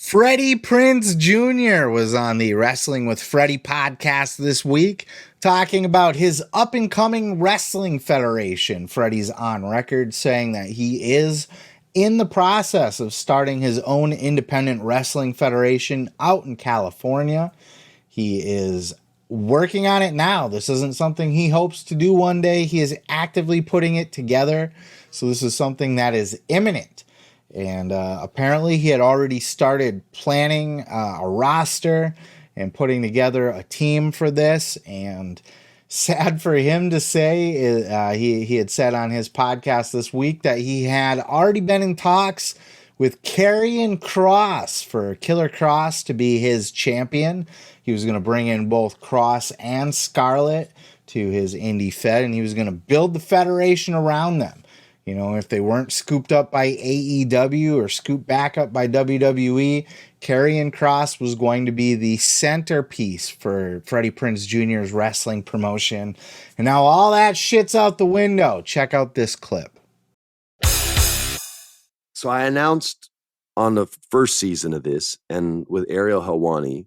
Freddie Prinze Jr. was on the Wrestling with Freddie podcast this week, talking about his up-and-coming wrestling federation. Freddie's on record saying that he is in the process of starting his own independent wrestling federation out in California. He is working on it now. This isn't something he hopes to do one day. He is actively putting it together. So this is something that is imminent. And apparently he had already started planning a roster and putting together a team for this. And sad for him to say, he had said on his podcast this week that he had already been in talks with Karrion Kross for Killer Kross to be his champion. He was going to bring in both Kross and Scarlett to his indie fed, and he was going to build the federation around them. You know, if they weren't scooped up by AEW or scooped back up by WWE, Karrion Kross was going to be the centerpiece for Freddie Prinze Jr.'s wrestling promotion. And now all that shit's out the window. Check out this clip. So I announced on the first season of this, and with Ariel Helwani,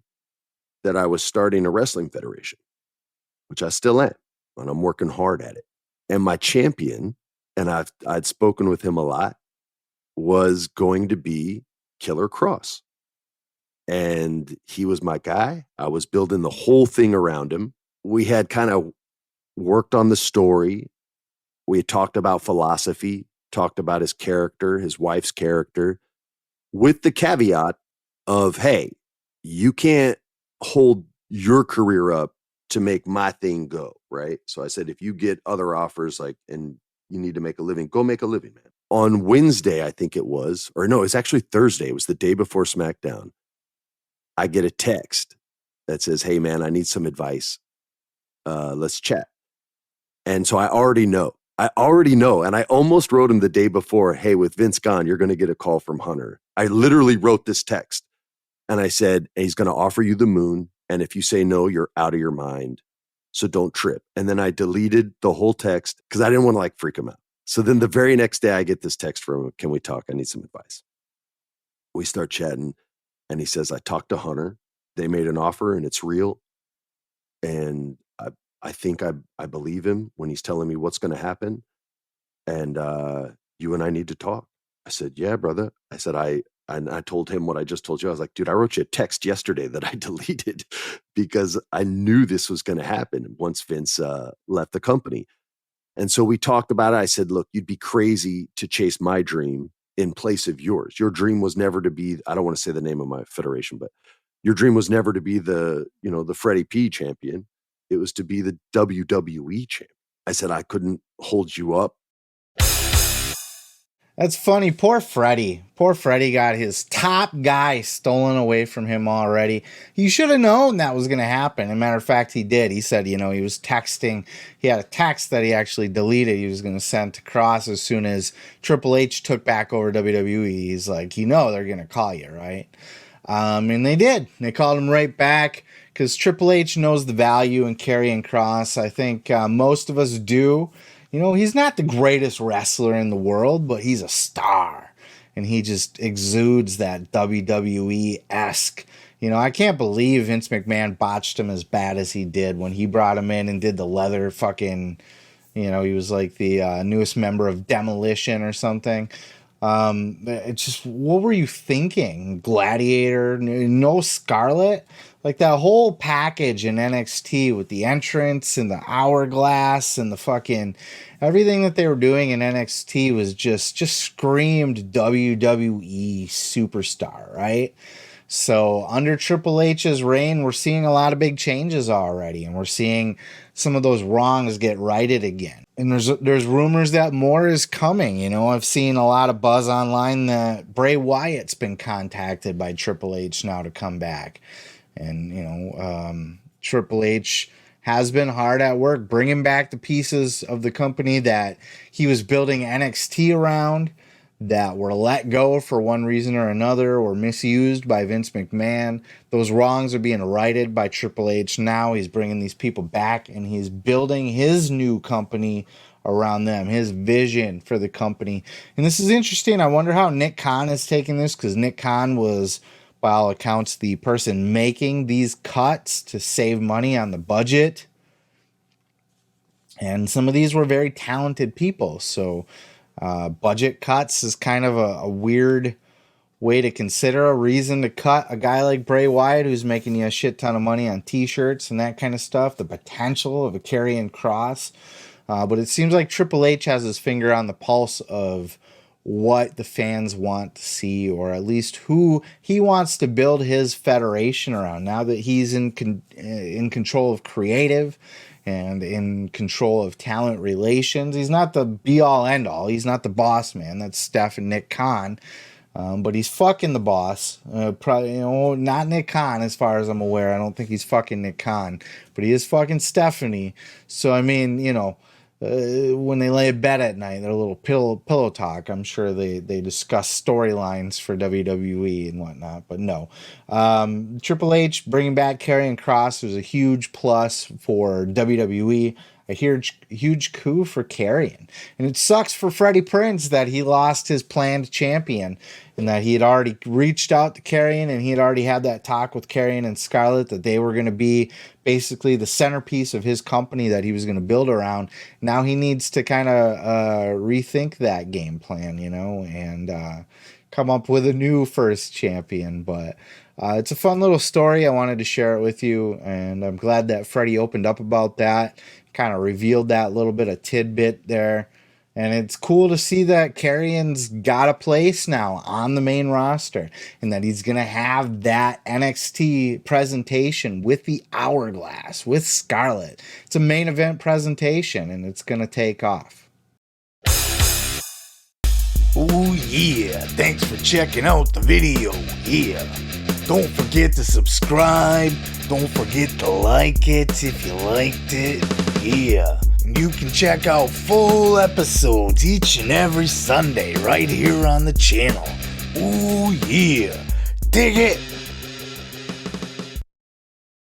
that I was starting a wrestling federation, which I still am, and I'm working hard at it. And my champion, and I'd spoken with him a lot, was going to be Killer Kross. And he was my guy. I was building the whole thing around him. We had kind of worked on the story. We had talked about philosophy, talked about his character, his wife's character, with the caveat of, hey, you can't hold your career up to make my thing go, right? So I said, if you get other offers, and you need to make a living, go make a living, man. On Wednesday, I think it was, or no, it was actually Thursday. It was the day before SmackDown. I get a text that says, hey, man, I need some advice. Let's chat. And so I already know. And I almost wrote him the day before, hey, with Vince gone, you're going to get a call from Hunter. I literally wrote this text. And I said, he's going to offer you the moon. And if you say no, you're out of your mind. So don't trip. And then I deleted the whole text because I didn't want to freak him out. So then the very next day I get this text from him. Can we talk? I need some advice. We start chatting and he says, I talked to Hunter. They made an offer and it's real. And I think I believe him when he's telling me what's going to happen. And you and I need to talk. I said, yeah, brother. I said, and I told him what I just told you. I was like, dude, I wrote you a text yesterday that I deleted because I knew this was going to happen once Vince left the company. And so we talked about it. I said, look, you'd be crazy to chase my dream in place of yours. Your dream was never to be, I don't want to say the name of my federation, but your dream was never to be the Freddie P champion. It was to be the WWE champion. I said, I couldn't hold you up. That's funny. Poor Freddie. Poor Freddie got his top guy stolen away from him already. He should have known that was going to happen. As a matter of fact, he did. He said, he was texting. He had a text that he actually deleted. He was going to send to Kross as soon as Triple H took back over WWE. He's like, they're going to call you, right? And they did. They called him right back because Triple H knows the value in Karrion Kross. I think most of us do. He's not the greatest wrestler in the world, but he's a star. And he just exudes that WWE-esque. I can't believe Vince McMahon botched him as bad as he did when he brought him in and did the leather fucking, he was like the newest member of Demolition or something. It's just, what were you thinking? Gladiator, no Scarlett? Like that whole package in NXT with the entrance and the hourglass and the fucking everything that they were doing in NXT was just screamed WWE superstar, right? So under Triple H's reign, we're seeing a lot of big changes already, and we're seeing some of those wrongs get righted again. And there's rumors that more is coming. I've seen a lot of buzz online that Bray Wyatt's been contacted by Triple H now to come back. And, Triple H has been hard at work bringing back the pieces of the company that he was building NXT around that were let go for one reason or another or misused by Vince McMahon. Those wrongs are being righted by Triple H now. He's bringing these people back and he's building his new company around them, his vision for the company. And this is interesting. I wonder how Nick Khan is taking this because Nick Khan was by all accounts, the person making these cuts to save money on the budget. And some of these were very talented people. So budget cuts is kind of a weird way to consider a reason to cut a guy like Bray Wyatt, who's making you a shit ton of money on t-shirts and that kind of stuff. The potential of a Karrion Kross. But it seems like Triple H has his finger on the pulse of what the fans want to see, or at least who he wants to build his federation around. Now that he's in control of creative and in control of talent relations, he's not the be-all, end-all. He's not the boss man. That's Steph and Nick Khan. But he's fucking the boss. Probably, not Nick Khan as far as I'm aware. I don't think he's fucking Nick Khan, but he is fucking Stephanie. So, I mean, when they lay in bed at night, their little pillow talk, I'm sure they discuss storylines for WWE and whatnot, but no. Triple H bringing back Karrion Kross was a huge plus for WWE. A huge coup for Karrion. And it sucks for Freddie Prinze that he lost his planned champion, and that he had already reached out to Karrion, and he had already had that talk with Karrion and Scarlett that they were going to be basically the centerpiece of his company that he was going to build around. Now he needs to kind of rethink that game plan, and come up with a new first champion. But it's a fun little story. I wanted to share it with you, and I'm glad that Freddie opened up about that, kind of revealed that little bit of tidbit there. And it's cool to see that Karrion's got a place now on the main roster, and that he's going to have that NXT presentation with the Hourglass, with Scarlett. It's a main event presentation, and it's going to take off. Oh yeah, thanks for checking out the video. Yeah, don't forget to subscribe. Don't forget to like it if you liked it. Yeah, and you can check out full episodes each and every Sunday right here on the channel. Oh yeah, dig it.